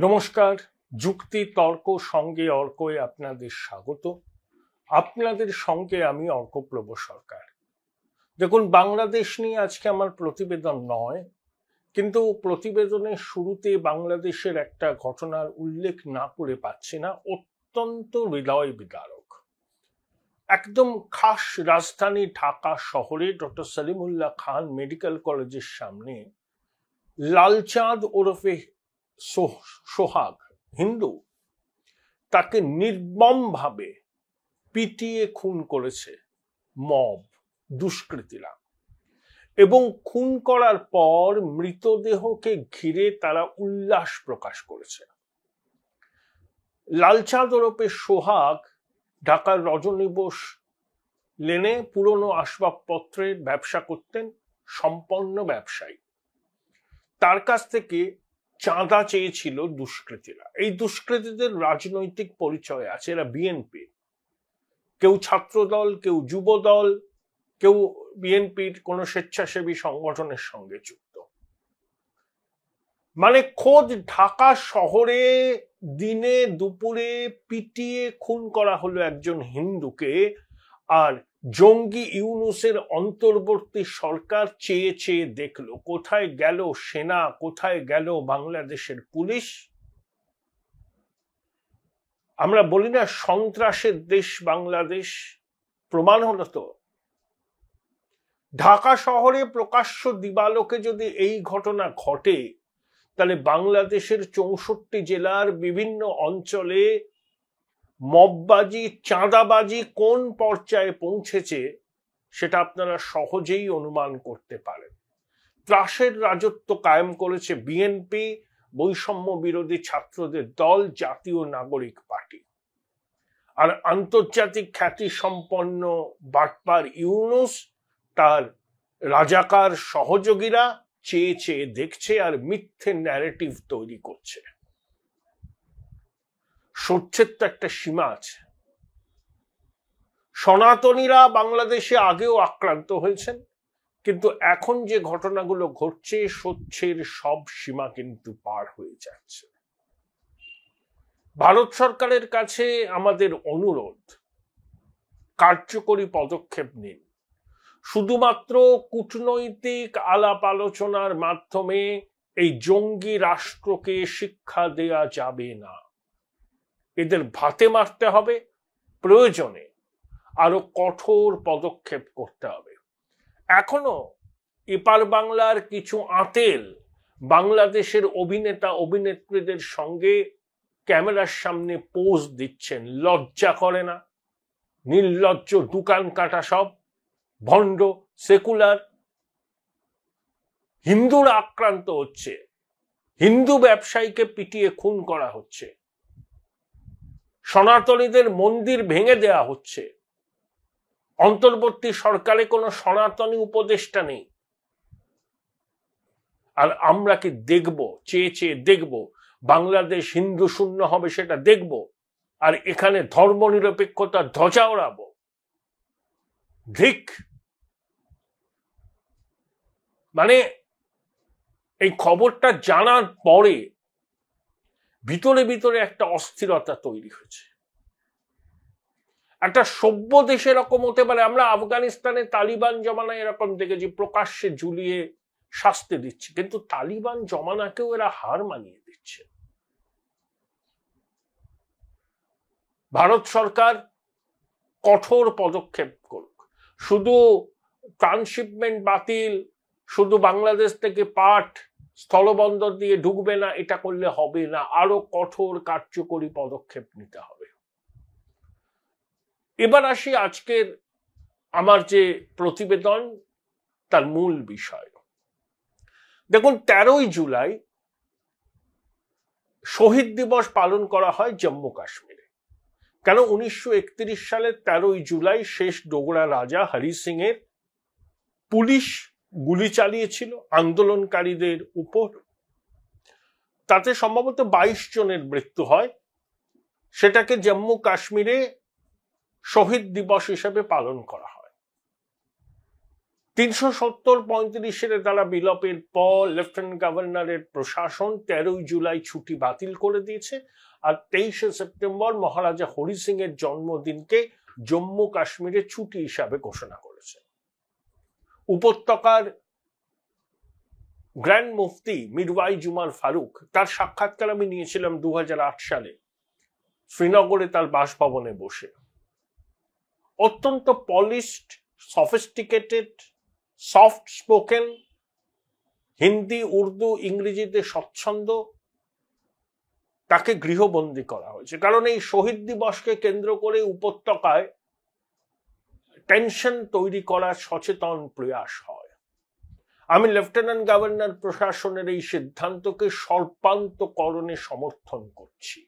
নমস্কার, যুক্তি তর্ক সঙ্গে অর্কয়ে আপনাদের স্বাগত। আপনাদের সঙ্গে আমি অর্কপ্রভ সরকার। দেখুন, বাংলাদেশ নিয়ে আজকে আমার প্রতিবেদন নয়, কিন্তু প্রতিবেদনের শুরুতে বাংলাদেশের একটা ঘটনার উল্লেখ না করে পাচ্ছি না। অত্যন্ত হৃদয় বিদারক। একদম খাস রাজধানী ঢাকা শহরে ডক্টর সলিমুল্লাহ খান মেডিকেল কলেজের সামনে লালচাঁদ ওরফে সোহাগ, হিন্দু, তাকে নির্মমভাবে পিটিয়ে খুন করেছে মব, দুষ্কৃতীরা। এবং খুন করার পর মৃতদেহকে ঘিরে তারা উল্লাস প্রকাশ করেছে। লালচাঁদ ওরফে সোহাগ ঢাকার রজনী বোস লেনে পুরনো আসবাবপত্রের ব্যবসা করতেন, সম্পন্ন ব্যবসায়ী। তার কাছ থেকে চাঁদা চেয়েছিল দুষ্কৃতীরা। এই দুষ্কৃতীদের রাজনৈতিক পরিচয় আছে, এরা বিএনপি, কেউ ছাত্রদল, কেউ যুবদল, কেউ বিএনপির কোন স্বেচ্ছাসেবী সংগঠনের সঙ্গে যুক্ত। মানে খোদ ঢাকা শহরে দিনে দুপুরে পিটিয়ে খুন করা হলো একজন হিন্দুকে, আর জঙ্গি ইউনূসের অন্তর্বর্তী সরকার চেয়ে চেয়ে দেখলো কোথায় গেল সেনা, কোথায় গেল বাংলাদেশের পুলিশ। আমরা বলি না সন্ত্রাসের দেশ বাংলাদেশ, প্রমাণ হলো তো। ঢাকা শহরে প্রকাশ্য দিবালোকে যদি এই ঘটনা ঘটে, তাহলে বাংলাদেশের 64 জেলার বিভিন্ন অঞ্চলে মববাজি, চাঁদাবাজি কোন পর্যায়ে পৌঁছেছে সেটা আপনারা সহজেই অনুমান করতে পারেন। ত্রাসের রাজত্ব কায়েম করেছে বিএনপি, বৈষম্য বিরোধী ছাত্রদের দল, জাতীয় নাগরিক পার্টি। আর আন্তর্জাতিক খ্যাতি সম্পন্ন বাটপার ইউনূস, তার রাজাকার সহযোগীরা চেয়ে চেয়ে দেখছে আর মিথ্যে ন্যারেটিভ তৈরি করছে। সত্যের তো একটা সীমা আছে। সনাতনীরা বাংলাদেশে আগেও আক্রান্ত হয়েছেন, কিন্তু এখন যে ঘটনাগুলো ঘটছে সত্যের সব সীমা কিন্তু পার হয়ে যাচ্ছে। ভারত সরকারের কাছে আমাদের অনুরোধ, কার্যকরী পদক্ষেপ নিন। শুধুমাত্র কূটনৈতিক আলাপ আলোচনার মাধ্যমে এই জঙ্গি রাষ্ট্রকে শিক্ষা দেয়া যাবে না। এদের ভাতে মারতে হবে, প্রয়োজনে আরো কঠোর পদক্ষেপ করতে হবে। এখনো এপার বাংলার কিছু আঁতেল বাংলাদেশের অভিনেতা অভিনেত্রীদের সঙ্গে ক্যামেরার সামনে পোজ দিচ্ছেন। লজ্জা করে না? নির্লজ্জ দোকান কাটা সব ভণ্ড সেকুলার। হিন্দুরা আক্রান্ত হচ্ছে, হিন্দু ব্যবসায়ীকে পিটিয়ে খুন করা হচ্ছে, সনাতনীদের মন্দির ভেঙে দেয়া হচ্ছে। অন্তর্বর্তী সরকারে কোনো সনাতনী উপদেষ্টা নেই। আর আমরা কি দেখব? চেয়ে চেয়ে দেখব বাংলাদেশ হিন্দু শূন্য হবে, সেটা দেখব, আর এখানে ধর্মনিরপেক্ষতার ধ্বজা ওড়াবো? ধিক। মানে এই খবরটা জানার পরে ভিতরে ভিতরে একটা অস্থিরতা তৈরি হয়েছে। একটা সভ্য দেশে এরকম হতে পারে? আমরা আফগানিস্তানে তালিবান জমানায় এরকম দেখেছি, প্রকাশ্যে ঝুলিয়ে শাস্তি দিচ্ছে, কিন্তু তালিবান জমানাকেও এরা হার মানিয়ে দিচ্ছে। ভারত সরকার কঠোর পদক্ষেপ করুক। শুধু ট্রান্সশিপমেন্ট বাতিল, শুধু বাংলাদেশ থেকে পাট স্থলবন্দর দিয়ে ঢুকবে না, এটা করলে হবে না। আরো কঠোর কার্যকরী পদক্ষেপ নিতে হবে। এবার আসি আজকের আমার যে প্রতিবেদন, তার মূল বিষয়। দেখুন, 13ই জুলাই শহীদ দিবস পালন করা হয় জম্মু কাশ্মীরে। কেন? 1931 সালের 13ই জুলাই শেষ ডোগরা রাজা হরি সিং এর পুলিশ গুলি চালিয়েছিল আন্দোলনকারীদের উপর। তাতে সম্ভবত 22 জনের মৃত্যু হয়। সেটাকে জম্মু কাশ্মীরে শহীদ দিবস হিসেবে পালন করা হয়। 370-35 দ্বারা বিলোপের পর লেফটেন্যান্ট গভর্নরের প্রশাসন 13 জুলাই ছুটি বাতিল করে দিয়েছে, আর 23 সেপ্টেম্বর মহারাজা হরি সিং এর জন্মদিনকে জম্মু কাশ্মীরে ছুটি হিসাবে ঘোষণা করেছে। উপত্যকার গ্র্যান্ড মুফতি মিরওয়াইজ উমর ফারুক, তার সাক্ষাৎকার আমি নিয়েছিলাম 2008 সালে শ্রীনগরে তার বাসভবনে বসে। অত্যন্ত polished, sophisticated, soft spoken, Hindi, Urdu, ইংরেজিতে স্বচ্ছন্দ, তাকে গৃহবন্দী করা হয়েছে। কারণ এই শহীদ দিবসকে কেন্দ্র করে উপত্যকায় টেনশন তৈরি করার সচেতন প্রয়াস হয়। আমি লেফটেন্যান্ট গভর্নর প্রশাসনের এই সিদ্ধান্তকে স্বল্পান্তকরণে সমর্থন করছি।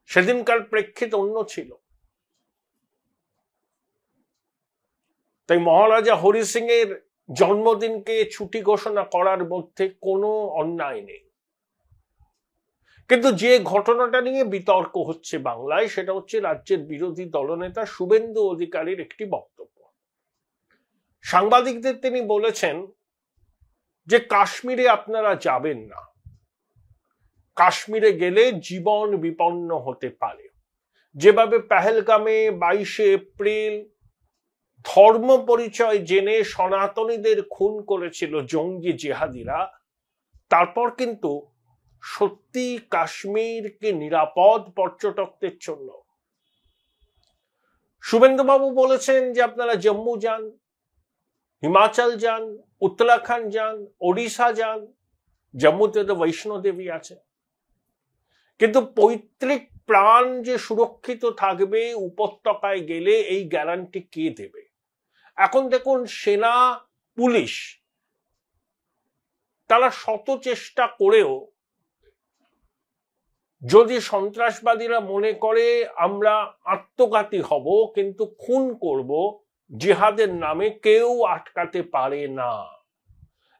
সেদিনকার প্রেক্ষিত অন্য ছিল, তাই মহারাজা হরি সিং এর জন্মদিনকে ছুটি ঘোষণা করার মধ্যে কোনো অন্যায় নেই। কিন্তু যে ঘটনাটা নিয়ে বিতর্ক হচ্ছে বাংলায়, সেটা হচ্ছে রাজ্যের বিরোধী দলনেতা শুভেন্দু অধিকারীর একটি বক্তব্য। সাংবাদিকদের তিনি বলেছেন যে কাশ্মীরে আপনারা যাবেন না, কাশ্মীরে গেলে জীবন বিপন্ন হতে পারে। যেভাবে পেহেলগামে 22 এপ্রিল ধর্ম পরিচয় জেনে সনাতনীদের খুন করেছিল জঙ্গি জিহাদিরা, তারপর কিন্তু সত্যি কাশ্মীরকে নিরাপদ পর্যটকদের জন্য। শুভেন্দুবাবু বলেছেন যে আপনারা জম্মু যান, হিমাচল যান, উত্তরাখণ্ড যান, ওড়িশা যান, জম্মুতে তো বৈষ্ণো দেবী আছে, কিন্তু পৈতৃক প্রাণ যে সুরক্ষিত থাকবে উপত্যকায় গেলে এই গ্যারান্টি কে দেবে? এখন দেখুন, সেনা, পুলিশ তারা শত চেষ্টা করেও যদি সন্ত্রাসবাদীরা মনে করে আমরা আত্মঘাতী হব কিন্তু খুন করব জিহাদের নামে, কেউ আটকাতে পারে না।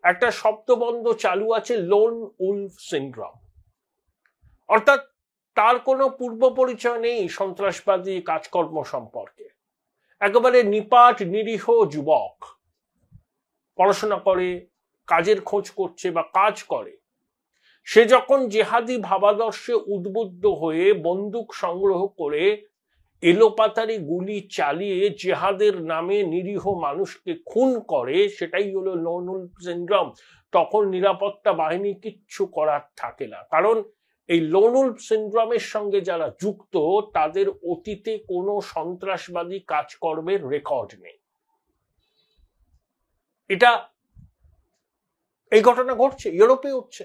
একটা শব্দবন্ধ চালু আছে, লোন উলফ সিনড্রোম, অর্থাৎ তার কোনো পূর্ব পরিচয় নেই সন্ত্রাসবাদী কাজকর্ম সম্পর্কে। একেবারে নিপাট নিরীহ যুবক, পড়াশোনা করে, কাজের খোঁজ করছে বা কাজ করে, সে যখন জেহাদি ভাবাদর্শে উদ্বুদ্ধ হয়ে বন্দুক সংগ্রহ করে এলোপাতারি গুলি চালিয়ে জেহাদের নামে নিরীহ মানুষকে খুন করে, সেটাই হলো লোন উলফ সিনড্রোম। তখন নিরাপত্তা বাহিনী কিচ্ছু করার থাকে না, কারণ এই লোন উলফ সিনড্রোমের সঙ্গে যারা যুক্ত তাদের অতীতে কোনো সন্ত্রাসবাদী কাজকর্মের রেকর্ড নেই। এই ঘটনা ঘটছে, ইউরোপে হচ্ছে,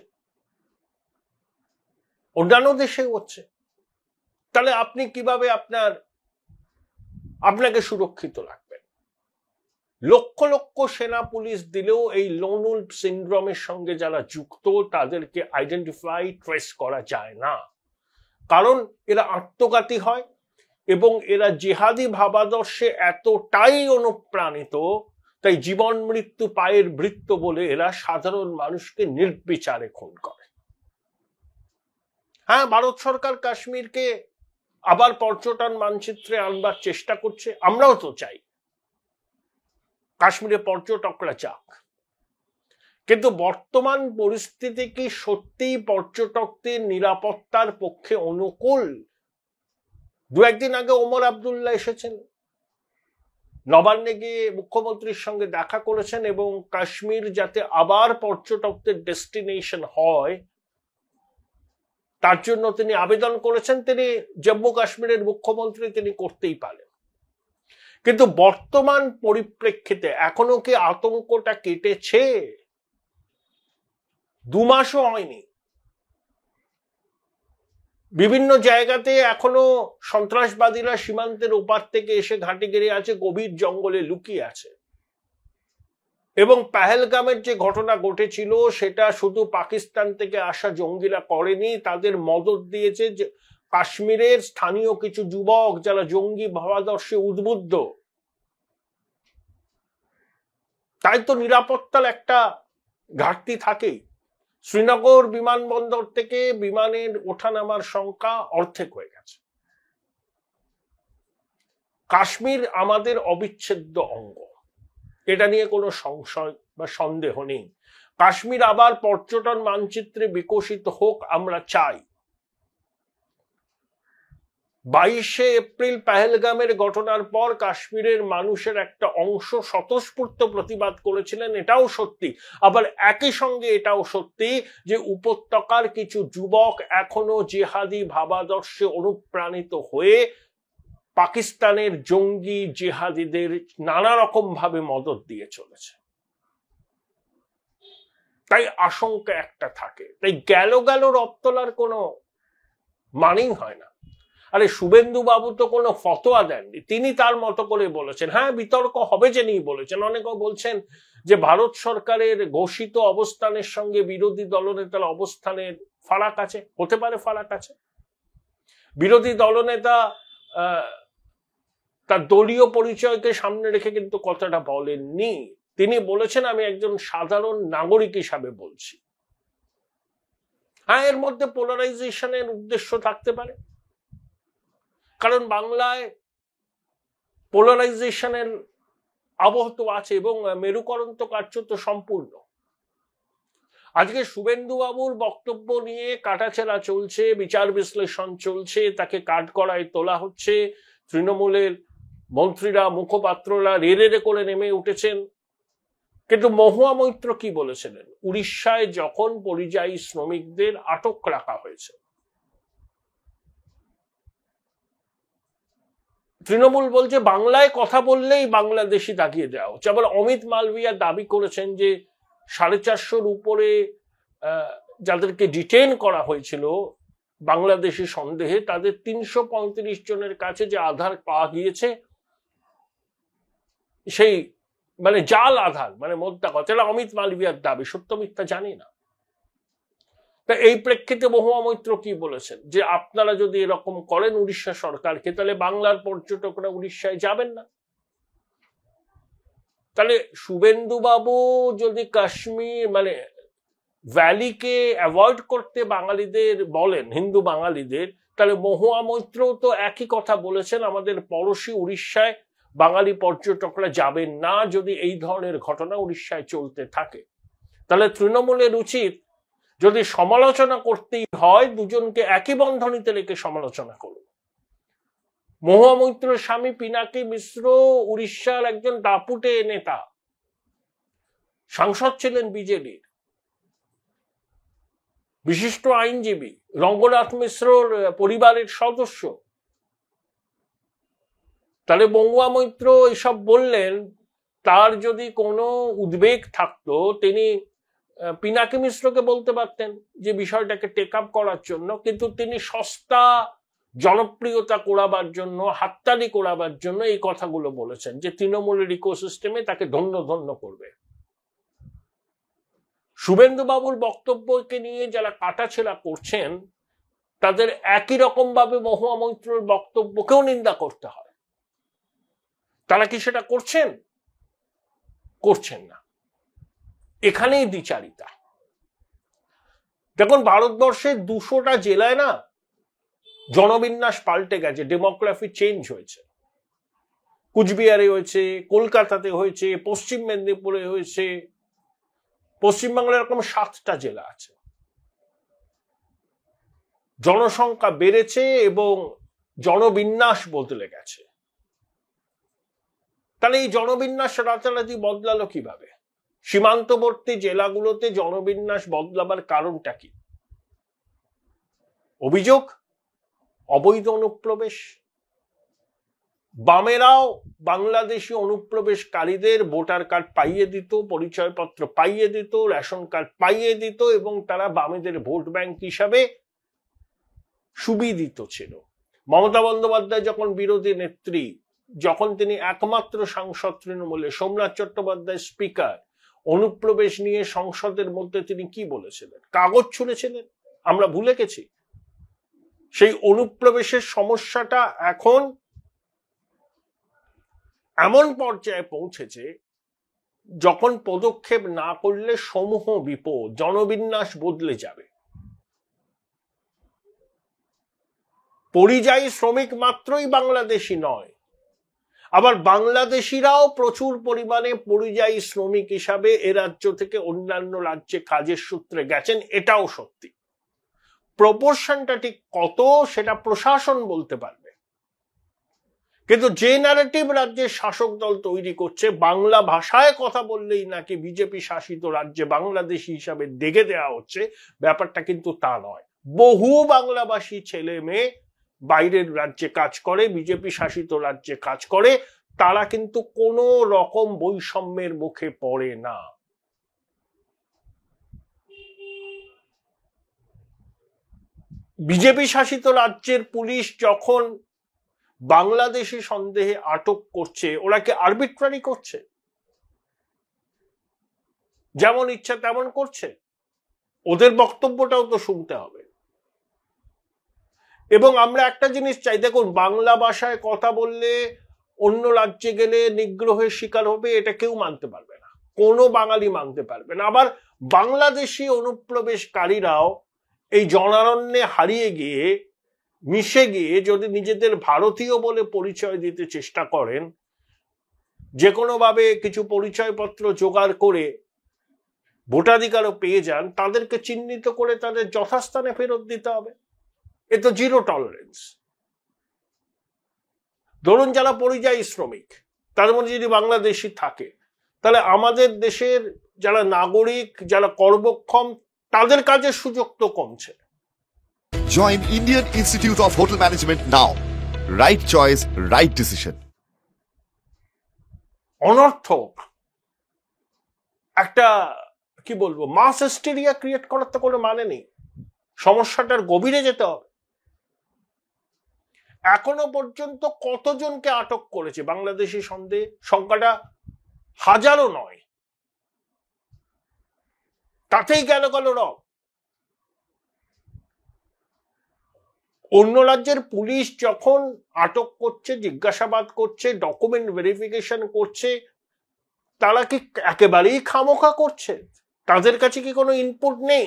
অন্যান্য দেশে হচ্ছে। তাহলে আপনি কিভাবে আপনাকে সুরক্ষিত রাখবেন? লক্ষ লক্ষ সেনা পুলিশ দিলেও এই লোন উলফ সিনড্রোমের সঙ্গে যারা যুক্ত তাদেরকে আইডেন্টিফাই, ট্রেস করা যায় না, কারণ এরা আত্মঘাতী হয় এবং এরা জিহাদি ভাবাদর্শে এতটাই অনুপ্রাণিত, তাই জীবন মৃত্যু পায়ের বৃত্ত বলে এরা সাধারণ মানুষকে নির্বিচারে খুন করে। হ্যাঁ, ভারত সরকার কাশ্মীরকে আবার পর্যটন মানচিত্রে আনবার চেষ্টা করছে, আমরাও তো চাই কাশ্মীরে পর্যটকরা যাক, কিন্তু বর্তমান পরিস্থিতি কি সত্যিই পর্যটকদের নিরাপত্তার পক্ষে অনুকূল? দু একদিন আগে ওমর আব্দুল্লাহ এসেছেন, নবান্নে গিয়ে মুখ্যমন্ত্রীর সঙ্গে দেখা করেছেন এবং কাশ্মীর যাতে আবার পর্যটকদের ডেস্টিনেশন হয় তার জন্য তিনি আবেদন করেছেন। তিনি জম্মু কাশ্মীরের মুখ্যমন্ত্রী, তিনি করতেই পারেন, কিন্তু বর্তমান পরিপ্রেক্ষিতে এখনো কি আতঙ্কটা কেটেছে? 2 মাসও হয়নি, বিভিন্ন জায়গাতে এখনো সন্ত্রাসবাদীরা সীমান্তের ওপার থেকে এসে ঘাঁটি গেড়ে আছে, গভীর জঙ্গলে লুকিয়ে আছে। এবং পেহেলগামের যে ঘটনা ঘটেছিল সেটা শুধু পাকিস্তান থেকে আসা জঙ্গিরা করেনি, তাদের মদত দিয়েছে যে কাশ্মীরের স্থানীয় কিছু যুবক যারা জঙ্গি ভাবাদর্শে উদ্বুদ্ধ। তাই তো নিরাপত্তার একটা ঘাটতি থাকেই। শ্রীনগর বিমানবন্দর থেকে বিমানের ওঠানামার সংখ্যা অর্ধেক হয়ে গেছে। কাশ্মীর আমাদের অবিচ্ছেদ্য অঙ্গ, এটা নিয়ে কোনো সংশয় বা সন্দেহ নেই। কাশ্মীর আবার পর্যটন মানচিত্রে বিকশিত হোক আমরা চাই। 22শে এপ্রিল পেহেলগামের ঘটনার পর কাশ্মীরের মানুষের একটা অংশ স্বতঃস্ফূর্ত প্রতিবাদ করেছিলেন, এটাও সত্যি। আবার একই সঙ্গে এটাও সত্যি যে উপত্যকার কিছু যুবক এখনো জিহাদি ভাবাদর্শে অনুপ্রাণিত হয়ে পাকিস্তানের জঙ্গি জিহাদিদের নানা রকম ভাবে মদত দিয়ে চলেছে। তাই আশঙ্কা একটা থাকে। তাই গেল রব তোলার কোনো মানেই হয় না। আরে শুভেন্দু বাবু তো কোনো ফতোয়া দেননি, তিনি তার মতো করে বলেছেন। হ্যাঁ, বিতর্ক হবে যে নিয়ে বলেছেন। অনেকে বলছেন যে ভারত সরকারের ঘোষিত অবস্থানের সঙ্গে বিরোধী দলনেতার অবস্থানের ফারাক আছে, হতে পারে ফারাক আছে। বিরোধী দলনেতা তার দলীয় পরিচয়কে সামনে রেখে কিন্তু কথাটা বলেননি। তিনি বলেছেন আমি একজন সাধারণ নাগরিক হিসাবে বলছি। হ্যাঁ, এর মধ্যে পোলারাইজেশনের উদ্দেশ্য থাকতে পারে, কারণ বাংলায় পোলারাইজেশনের আবহ তো আছে এবং মেরুকরণ তো কার্যত সম্পূর্ণ। আজকে শুভেন্দু বাবুর বক্তব্য নিয়ে কাটাছেড়া চলছে, বিচার বিশ্লেষণ চলছে, তাকে কাঠগড়ায় তোলা হচ্ছে। তৃণমূলের মন্ত্রীরা, মুখপাত্ররা রেড়ে করে নেমে উঠেছেন। কিন্তু মহুয়া মৈত্র কি বলেছিলেন? উড়িষ্যায় যখন পরিযায়ী শ্রমিকদের আটক রাখা হয়েছে, তৃণমূল বলছে বাংলায় কথা বললেই বাংলাদেশি দাগিয়ে দেওয়া হচ্ছে। আবার অমিত মালভিয়া দাবি করেছেন যে 450-র উপরে যাদেরকে ডিটেইন করা হয়েছিল বাংলাদেশি সন্দেহে, তাদের 335 জনের কাছে যে আধার পাওয়া গিয়েছে সেই মানে জাল আধার, মানে মোদ্দা কথা, এটা অমিত মালভিয়ার দাবি, সত্য মিথ্যা জানি না। তা এই প্রেক্ষিতে মহুয়া মৈত্র কি বলেছেন? যে আপনারা যদি এরকম করেন উড়িষ্যা সরকারকে, তাহলে বাংলার পর্যটকরা উড়িষ্যায় যাবেন না। তাহলে শুভেন্দু বাবু যদি কাশ্মীর মানে ভ্যালিকে অ্যাভয়েড করতে বাঙালিদের বলেন, হিন্দু বাঙালিদের, তাহলে মহুয়া মৈত্র তো একই কথা বলেছেন, আমাদের পড়শি উড়িষ্যায় বাঙালি পর্যটকরা যাবেন না যদি এই ধরনের ঘটনা উড়িষ্যায় চলতে থাকে। তাহলে তৃণমূলের উচিত যদি সমালোচনা করতেই হয় দুজনকে একই বন্ধনীতে রেখে সমালোচনা করুন। মহুয়া মৈত্রের স্বামী পিনাকি মিশ্র উড়িষ্যার একজন দাপুটে নেতা, সাংসদ ছিলেন বিজেপির, বিশিষ্ট আইনজীবী, রঙ্গনাথ মিশ্রর পরিবারের সদস্য। তাহলে মহুয়া মৈত্র এসব বললেন, তার যদি কোনো উদ্বেগ থাকতো তিনি পিনাকি মিশ্রকে বলতে পারতেন যে বিষয়টাকে টেক আপ করার জন্য, কিন্তু তিনি সস্তা জনপ্রিয়তা করাবার জন্য, হাততালি করাবার জন্য এই কথাগুলো বলেছেন যে তৃণমূলের ইকোসিস্টেমে তাকে ধন্য ধন্য করবে। শুভেন্দু বাবুর বক্তব্যকে নিয়ে যারা কাটাছেড়া করছেন তাদের একই রকম ভাবে মহুয়া মৈত্রের বক্তব্যকেও নিন্দা করতে হয়। তারা কি সেটা করছেন? করছেন না। এখানেই দ্বিচারিতা। দেখুন, ভারতবর্ষের 200টা জেলায় না জনবিন্যাস পাল্টে গেছে, ডেমোগ্রাফি চেঞ্জ হয়েছে। কুচবিহারে হয়েছে, কলকাতাতে হয়েছে, পশ্চিম মেদিনীপুরে হয়েছে, পশ্চিমবাংলার এরকম 7টা জেলা আছে। জনসংখ্যা বেড়েছে এবং জনবিন্যাস বদলে গেছে। তাহলে এই জনবিন্যাস রাতারাতি বদলালো কিভাবে? সীমান্তবর্তী জেলাগুলোতে জনবিন্যাস বদলাবার কারণটা কি? অভিযোগ অবৈধ অনুপ্রবেশ। বামেরাও বাংলাদেশি অনুপ্রবেশকারীদের ভোটার কার্ড পাইয়ে দিত, পরিচয়পত্র পাইয়ে দিত, রেশন কার্ড পাইয়ে দিত এবং তারা বামেদের ভোট ব্যাংক হিসাবে সুবিদিত ছিল। মমতা বন্দ্যোপাধ্যায় যখন বিরোধী নেত্রী, যখন তিনি একমাত্র সাংসদ তৃণমূলে, সোমনাথ চট্টোপাধ্যায় স্পিকার, অনুপ্রবেশ নিয়ে সংসদের মধ্যে তিনি কি বলেছিলেন? কাগজ ছুঁড়েছিলেন, আমরা ভুলে গেছি। সেই অনুপ্রবেশের সমস্যাটা এখন এমন পর্যায়ে পৌঁছেছে যখন পদক্ষেপ না করলে সমূহ বিপদ, জনবিন্যাস বদলে যাবে। পরিযায়ী শ্রমিক মাত্রই বাংলাদেশি নয়, আবার বাংলাদেশিরাও প্রচুর পরিমাণে পরিযায়ী শ্রমিক হিসাবে এ রাজ্য থেকে অন্যান্য রাজ্যে কাজের সূত্রে গেছেন, এটাও সত্যি। প্রপোর্শনটা ঠিক কত সেটা প্রশাসন বলতে পারবে, কিন্তু যে ন্যারেটিভ রাজ্যের শাসক দল তৈরি করছে, বাংলা ভাষায় কথা বললেই নাকি বিজেপি শাসিত রাজ্যে বাংলাদেশি হিসাবে দেখে দেওয়া হচ্ছে, ব্যাপারটা কিন্তু তা নয়। বহু বাংলাভাষী ছেলে মেয়ে বাইরের রাজ্যে কাজ করে, বিজেপি শাসিত রাজ্যে কাজ করে, তারা কিন্তু কোনো রকম বৈষম্যের মুখে পড়ে না। বিজেপি শাসিত রাজ্যের পুলিশ যখন বাংলাদেশি সন্দেহে আটক করছে, ওরা কি আরবিট্রারি করছে? যেমন ইচ্ছা তেমন করছে? ওদের বক্তব্যটাও তো শুনতে হবে। এবং আমরা একটা জিনিস চাই, দেখুন, বাংলা ভাষায় কথা বললে অন্য রাজ্যে গেলে নিগ্রহের শিকার হবে, এটা কেউ মানতে পারবে না, কোনো বাঙালি মানতে পারবে না। আবার বাংলাদেশি অনুপ্রবেশকারীরাও এই জনারণ্যে হারিয়ে গিয়ে মিশে গিয়ে যদি নিজেদের ভারতীয় বলে পরিচয় দিতে চেষ্টা করেন, যে কোনোভাবে কিছু পরিচয়পত্র জোগাড় করে ভোটাধিকারও পেয়ে যান, তাদেরকে চিহ্নিত করে তাদের যথাস্থানে ফেরত দিতে হবে। এ তো জিরো টলারেন্স। ধরুন যারা পরিযায়ী শ্রমিক, তার মধ্যে যদি বাংলাদেশি থাকে, তাহলে আমাদের দেশের যারা নাগরিক, যারা কর্মক্ষম, তাদের কাজের সুযোগ তো কমছে। Join Indian Institute of Hotel Management now. Right choice, right decision. অনর্থক একটা কি বলবো মাস হিস্টেরিয়া ক্রিয়েট করার তো কোনো মানে নেই। সমস্যাটার গভীরে যেতে হবে। এখনো পর্যন্ত কতজনকে আটক করেছে বাংলাদেশি সন্দেহে? সংখ্যাটা হাজারও নয়, তাতেই গেল রব। অন্য রাজ্যের পুলিশ যখন আটক করছে, জিজ্ঞাসাবাদ করছে, ডকুমেন্ট ভেরিফিকেশন করছে, তারা কি একেবারেই খামোখা করছে? তাদের কাছে কি কোনো ইনপুট নেই?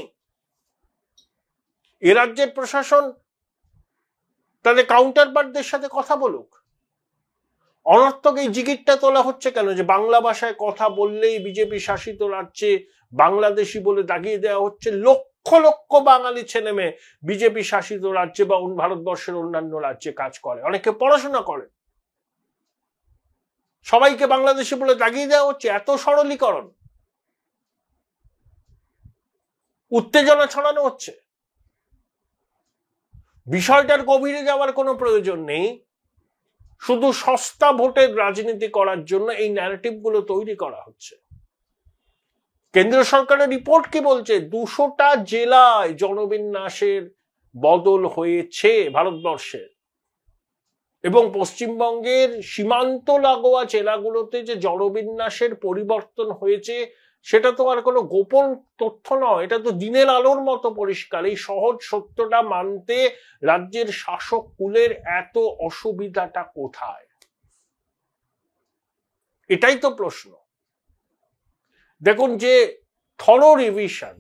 এ রাজ্যের প্রশাসন তাদের কাউন্টারপার্টদের সাথে কথা বলুক। অনর্থক এই জিগিরটা তোলা হচ্ছে কেন যে বাংলা ভাষায় কথা বললেই বিজেপি শাসিত রাজ্যে বাংলাদেশি বলে দাগিয়ে দেওয়া হচ্ছে? লক্ষ লক্ষ বাঙালি ছেলে মেয়ে বিজেপি শাসিত রাজ্যে বা ভারতবর্ষের অন্যান্য রাজ্যে কাজ করে, অনেকে পড়াশোনা করে, সবাইকে বাংলাদেশি বলে দাগিয়ে দেওয়া হচ্ছে। এত সরলীকরণ, উত্তেজনা ছড়ানো হচ্ছে। বিষয়টার গভীরে যাওয়ার কোনো প্রয়োজন নেই। শুধু সস্তা ভোটের রাজনীতি করার জন্য এই ন্যারেটিভ গুলো তৈরি করা হচ্ছে। কেন্দ্র সরকারের রিপোর্ট কি বলছে? 200টা জেলায় জনবিন্যাসের বদল হয়েছে ভারতবর্ষে, এবং পশ্চিমবঙ্গের সীমান্ত লাগোয়া জেলাগুলোতে যে জনবিন্যাসের পরিবর্তন হয়েছে সেটা তো আর কোনো গোপন তথ্য নয়, এটা তো দিনের আলোর মতো পরিষ্কার। এই সহজ সত্যটা মানতে রাজ্যের শাসক কুলের এত অসুবিধাটা কোথায়? এটাই তো প্রশ্ন। দেখুন, যে থরো রিভিশন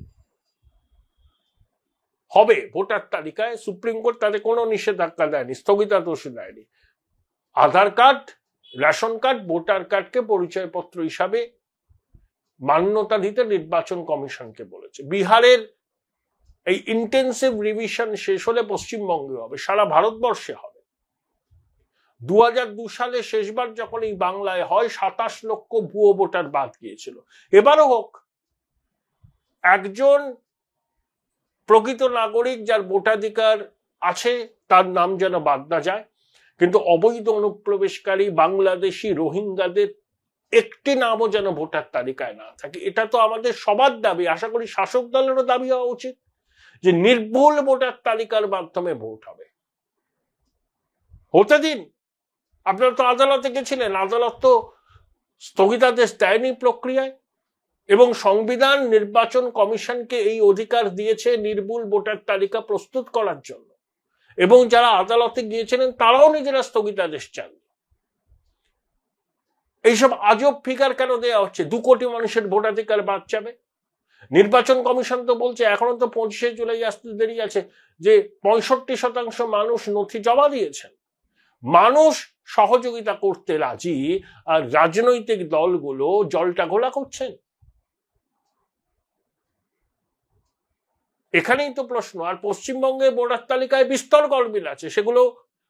হবে ভোটার তালিকায়, সুপ্রিম কোর্ট তাদের কোনো নিষেধাজ্ঞা দেয়নি, স্থগিতাদেশ দেয়নি। আধার কার্ড, রেশন কার্ড, ভোটার কার্ডকে পরিচয়পত্র হিসাবে মান্যতা দিতে নির্বাচন কমিশনকে বলেছে। বিহারের এই ইন্টেন্সিভ রিভিশন শেষ হলে পশ্চিমবঙ্গে হবে, সারা ভারতবর্ষে হবে। 2002 সালে শেষবার যখন এই বাংলায় হয় 27 লক্ষ ভুয়ো ভোটার বাদ গিয়েছিল। এবারও হোক। একজন প্রকৃত নাগরিক যার ভোটাধিকার আছে তার নাম যেন বাদ না যায়, কিন্তু অবৈধ অনুপ্রবেশকারী বাংলাদেশি রোহিঙ্গাদের একটি নামও যেন ভোটার তালিকায় না থাকে। এটা তো আমাদের সবার দাবি। আশা করি শাসক দলেরও দাবি হওয়া উচিত যে নির্ভুল ভোটার তালিকার মাধ্যমে ভোট হবে। হতে দিন। আপনারা তো আদালতে গেছিলেন, আদালত তো স্থগিতাদেশ দেয়নি প্রক্রিয়ায়, এবং সংবিধান নির্বাচন কমিশনকে এই অধিকার দিয়েছে নির্ভুল ভোটার তালিকা প্রস্তুত করার জন্য, এবং যারা আদালতে গিয়েছিলেন তারাও নিজেরা স্থগিতাদেশ চান। এইসব আজব ফিগার কেন দেওয়া হচ্ছে? 2 কোটি মানুষের ভোটাধিকার বাদ যাবে। নির্বাচন কমিশন তো বলছে এখনো তো 25শে জুলাই আসতে দেরি আছে, যে 65% মানুষ নথি জমা দিয়েছেন। মানুষ সহযোগিতা করতে রাজি, আর রাজনৈতিক দলগুলো জলটা ঘোলা করছেন। এখানেই তো প্রশ্ন। আর পশ্চিমবঙ্গে ভোটার তালিকায় বিস্তর গরমিল আছে, সেগুলো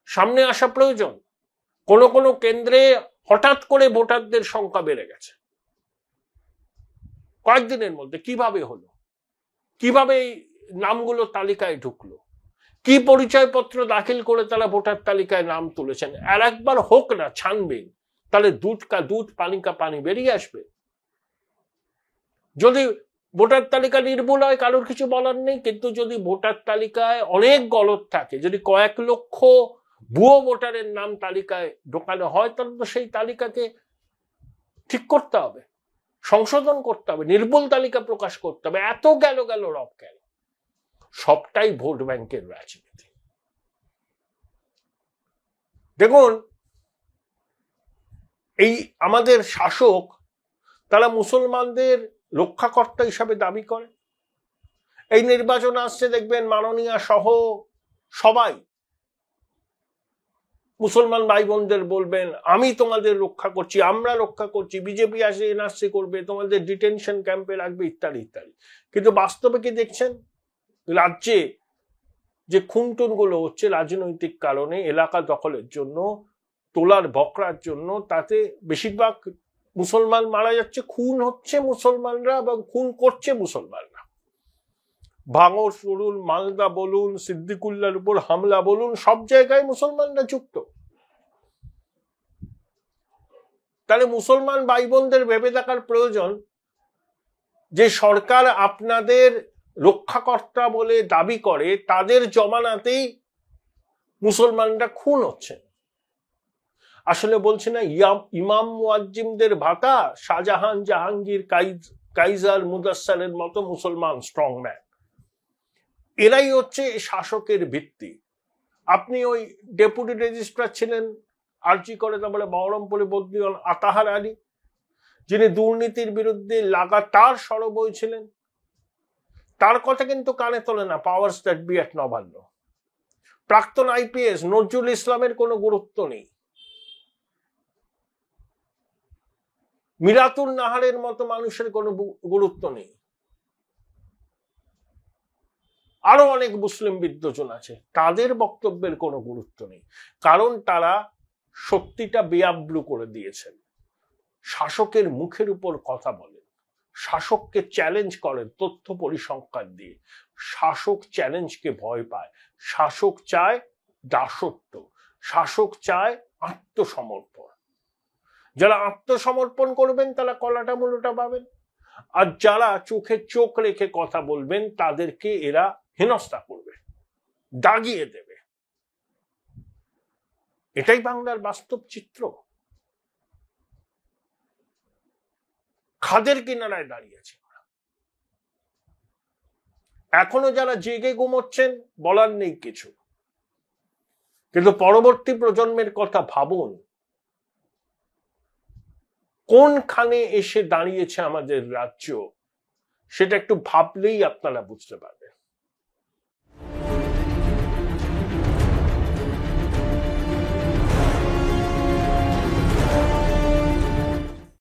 সামনে আসা প্রয়োজন। কোন কোন কেন্দ্রে হঠাৎ করে ভোটারদের সংখ্যা বেড়ে গেছে কয়েকদিনের মধ্যে। কিভাবে হলো? কিভাবে এই নামগুলো তালিকায় ঢুকলো? কি পরিচয়পত্র দাখিল করে তারা ভোটার তালিকায় নাম তুলেছেন? আর একবার হোক না ছানবিন, তাহলে দুধ কা দুধ, পানি কা পানি বেরিয়ে আসবে। যদি ভোটার তালিকা নির্ভুল হয় কারোর কিছু বলার নেই, কিন্তু যদি ভোটার তালিকায় অনেক গলদ থাকে, যদি কয়েক লক্ষ ভুয়ো ভোটারের নাম তালিকায় ঢোকানো হয়, তাহলে তো সেই তালিকাকে ঠিক করতে হবে, সংশোধন করতে হবে, নির্ভুল তালিকা প্রকাশ করতে হবে। এত গেল রব কেন? সবটাই ভোট ব্যাংকের রাজনীতি। দেখুন, এই আমাদের শাসক তারা মুসলমানদের রক্ষাকর্তা হিসাবে দাবি করে। এই নির্বাচন আসছে, দেখবেন মাননীয়া সহ সবাই মুসলমান ভাই বোনদের বলবেন, আমি তোমাদের রক্ষা করছি, আমরা রক্ষা করছি, বিজেপি আসে এনআরসি করবে, তোমাদের ডিটেনশন ক্যাম্পে রাখবে, ইত্যাদি ইত্যাদি। কিন্তু বাস্তবে কি দেখছেন? রাজ্যে যে খুনটুন গুলো হচ্ছে রাজনৈতিক কারণে, এলাকা দখলের জন্য, তোলার বকরার জন্য, তাতে বেশিরভাগ মুসলমান মারা যাচ্ছে, খুন হচ্ছে মুসলমানরা এবং খুন করছে মুসলমানরা। ভাঙড় বলুন, মালদা বলুন, সিদ্দিকুল্লার উপর হামলা বলুন, সব জায়গায় মুসলমানরা যুক্ত। তাহলে মুসলমান ভাই বোনদের ভেবে দেখার প্রয়োজন যে সরকার আপনাদের রক্ষাকর্তা বলে দাবি করে, তাদের জমানাতেই মুসলমানরা খুন হচ্ছে। আসলে বলছে না ইমাম মুয়াজ্জিমদের ভাতা, শাহজাহান, জাহাঙ্গীর, কাইজার, মুদাসসারের মতো মুসলমান স্ট্রংম্যান, এরাই হচ্ছে শাসকের ভিত্তি। আপনি ওই ডেপুটি রেজিস্ট্রার ছিলেন আরজি করে, তারপরে বহরমপুরে বদলি হন আতাহার আলী, যিনি দুর্নীতির বিরুদ্ধে লাগাতার সরব হয়েছিলেন। তার কথা কিন্তু কানে তোলে না পাওয়ার্স দ্যাট বি এট নবান্ন। প্রাক্তন আইপিএস নজরুল ইসলামের কোনো গুরুত্ব নেই। মিরাতুল নাহারের মতো মানুষের কোনো গুরুত্ব নেই। আরো অনেক মুসলিম বিদ্বজন আছে, তাদের বক্তব্যের কোনো গুরুত্ব নেই, কারণ তারা সত্যিটা বেআব্রু করে দিয়েছেন। শাসকের মুখের উপর কথা বলেন, শাসককে চ্যালেঞ্জ করেন তথ্য পরিসংখ্যান দিয়ে। শাসক চ্যালেঞ্জকে ভয় পায়। শাসক চায় দাসত্ব, শাসক চায় আত্মসমর্পণ। যারা আত্মসমর্পণ করবেন তারা কলাটা মূলটা পাবেন, আর যারা চোখে চোখ রেখে কথা বলবেন তাদেরকে এরা হেনস্থা করবে, দাগিয়ে দেবে। এটাই বাংলার বাস্তব চিত্র। খাদের কিনারায় দাঁড়িয়েছে। এখনো যারা জেগে ঘুমোচ্ছেন বলার নেই কিছু, কিন্তু পরবর্তী প্রজন্মের কথা ভাবুন, কোনখানে এসে দাঁড়িয়েছে আমাদের রাজ্য, সেটা একটু ভাবলেই আপনারা বুঝতে পারবেন।